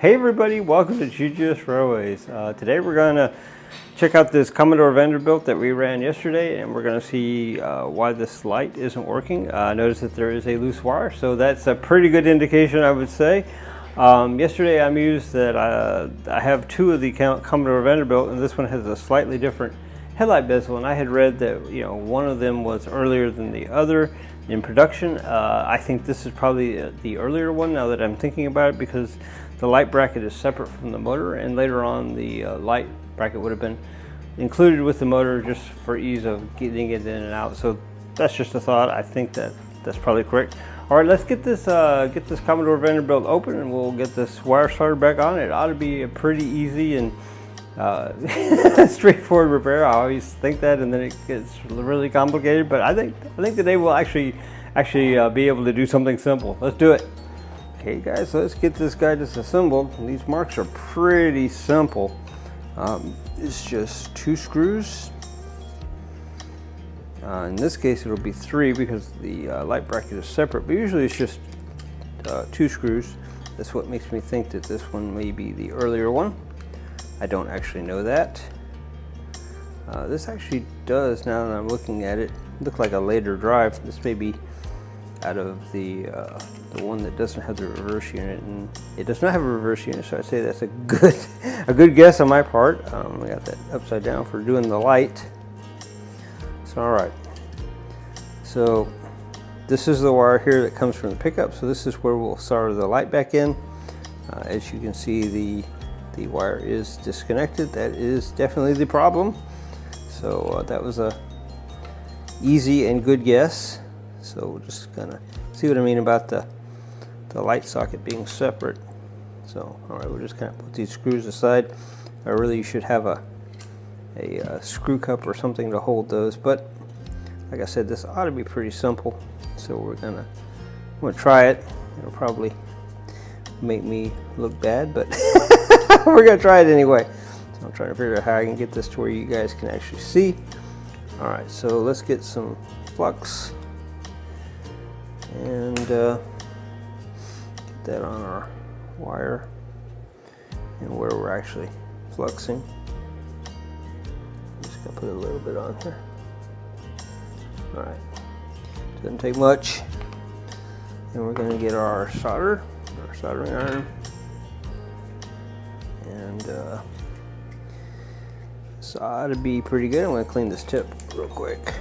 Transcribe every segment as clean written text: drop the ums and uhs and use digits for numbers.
Hey everybody, welcome to GGS Railways. Today we're going to check out this Commodore Vanderbilt that we ran yesterday, and we're going to see why this light isn't working. Notice that there is a loose wire, so that's a pretty good indication, I would say. Yesterday I mused that I have two of the Commodore Vanderbilt, and this one has a slightly different headlight bezel, and I had read that one of them was earlier than the other in production. I think this is probably the earlier one now that I'm thinking about it, because the light bracket is separate from the motor, and later on the light bracket would have been included with the motor just for ease of getting it in and out. So that's just a thought. I think that's probably correct. All right, let's get this Commodore Vanderbilt open, and we'll get this wire started back on. It ought to be a pretty easy and straightforward repair. I always think that, and then it gets really complicated. But I think today we'll actually be able to do something simple. Let's do it. Okay guys, so let's get this guy disassembled. These marks are pretty simple. It's just 2 screws. In this case it'll be 3 because the light bracket is separate, but usually it's just 2 screws. That's what makes me think that this one may be the earlier one. I don't actually know that. This actually does, now that I'm looking at it, look like a later drive. This may be out of the one that doesn't have the reverse unit, and it does not have a reverse unit, so I'd say that's a good guess on my part. We got that upside down for doing the light. So all right, so this is the wire here that comes from the pickup, so this is where we'll solder the light back in. As you can see, the wire is disconnected. That is definitely the problem. So that was a easy and good guess. So we're just gonna see what I mean about the light socket being separate. So all right, we're just gonna put these screws aside. Really, you should have a screw cup or something to hold those, but like I said, this ought to be pretty simple. So I'm gonna try it. It'll probably make me look bad, but we're gonna try it anyway. So I'm trying to figure out how I can get this to where you guys can actually see. All right, so let's get some flux and get that on our wire and where we're actually fluxing. I'm just gonna put a little bit on here. All right, doesn't take much. And we're gonna get our soldering iron, and this ought to be pretty good. I'm gonna clean this tip real quick.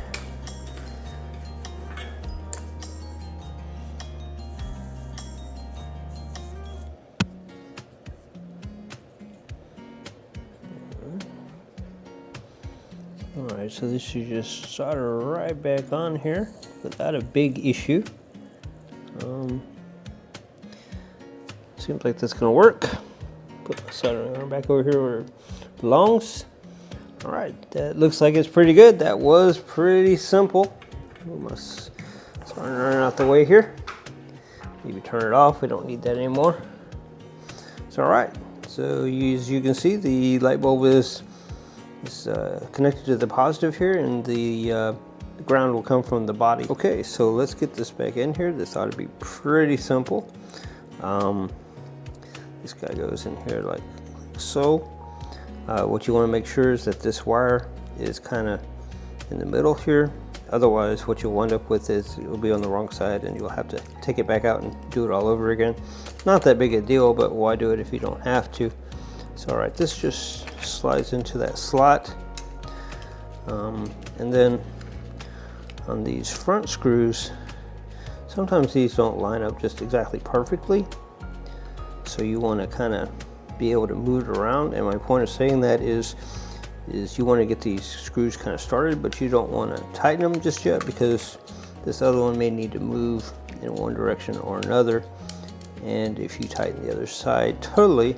Alright, so this should just solder right back on here without a big issue. Seems like that's going to work. Put my soldering iron back over here where it belongs. Alright, that looks like it's pretty good. That was pretty simple. We must soldering iron out the way here. Maybe turn it off. We don't need that anymore. It's alright. So as you can see, the light bulb is connected to the positive here, and the ground will come from the body. Okay, so let's get this back in here. This ought to be pretty simple. This guy goes in here like so. What you want to make sure is that this wire is kind of in the middle here. Otherwise, what you'll wind up with is it'll be on the wrong side, and you'll have to take it back out and do it all over again. Not that big a deal, but why do it if you don't have to? So all right, this just slides into that slot, and then on these front screws, sometimes these don't line up just exactly perfectly, so you want to kind of be able to move it around. And my point of saying that is you want to get these screws kind of started, but you don't want to tighten them just yet, because this other one may need to move in one direction or another, and if you tighten the other side totally,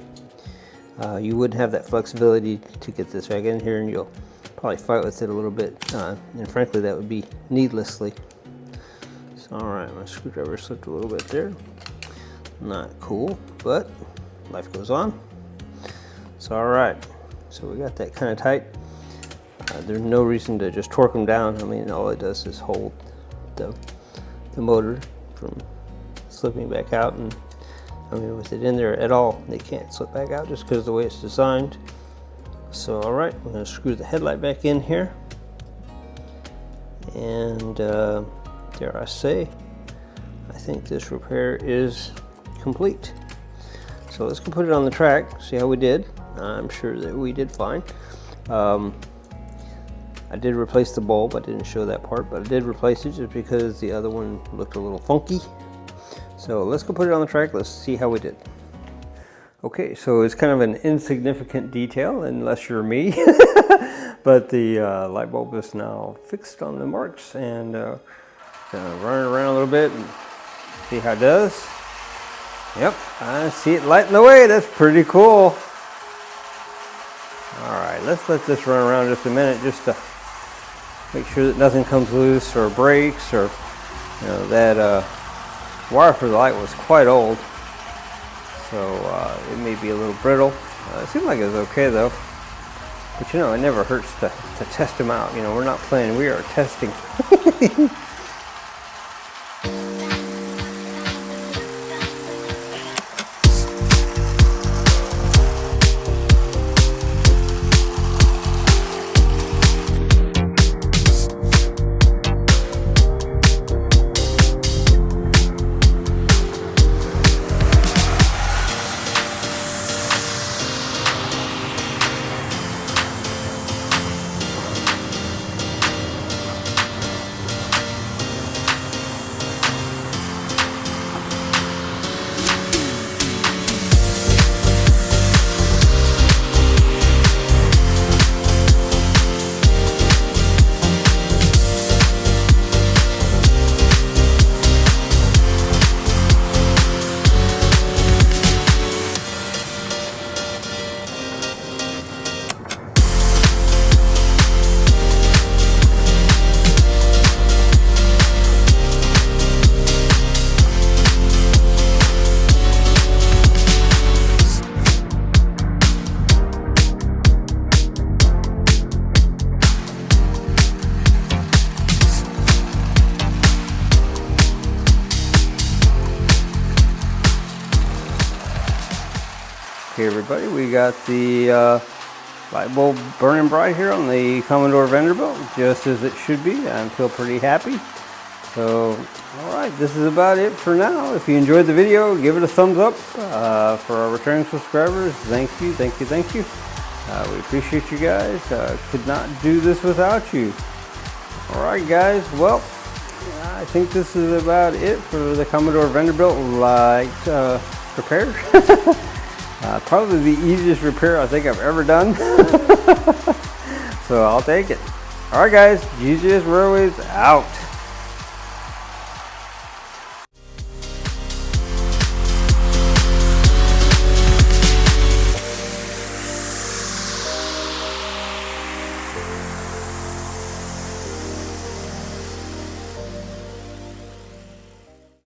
you wouldn't have that flexibility to get this back in here, and you'll probably fight with it a little bit, and frankly that would be needlessly. So alright, my screwdriver slipped a little bit there. Not cool, but life goes on. So alright, so we got that kind of tight. There's no reason to just torque them down. I mean, all it does is hold the motor from slipping back out, and I mean, with it in there at all, they can't slip back out just because of the way it's designed. So, all right, I'm going to screw the headlight back in here. And dare I say, I think this repair is complete. So let's go put it on the track, see how we did. I'm sure that we did fine. I did replace the bulb. I didn't show that part, but I did replace it just because the other one looked a little funky. So let's go put it on the track. Let's see how we did. Okay, so it's kind of an insignificant detail unless you're me, but the light bulb is now fixed on the Marx, and gonna run it around a little bit and see how it does. Yep, I see it lighting the way. That's pretty cool. All right, let's let this run around just a minute just to make sure that nothing comes loose or breaks, or that wire for the light was quite old, so it may be a little brittle. It seemed like it was okay though, but it never hurts to test them out. We're not playing, we are testing. Okay, everybody, we got the light bulb burning bright here on the Commodore Vanderbilt, just as it should be. I feel pretty happy. So, all right, this is about it for now. If you enjoyed the video, give it a thumbs up. For our returning subscribers, thank you, thank you, thank you. We appreciate you guys. Could not do this without you. All right, guys, well, I think this is about it for the Commodore Vanderbilt light repair. Probably the easiest repair I think I've ever done. So I'll take it. All right, guys, GGS Railways out.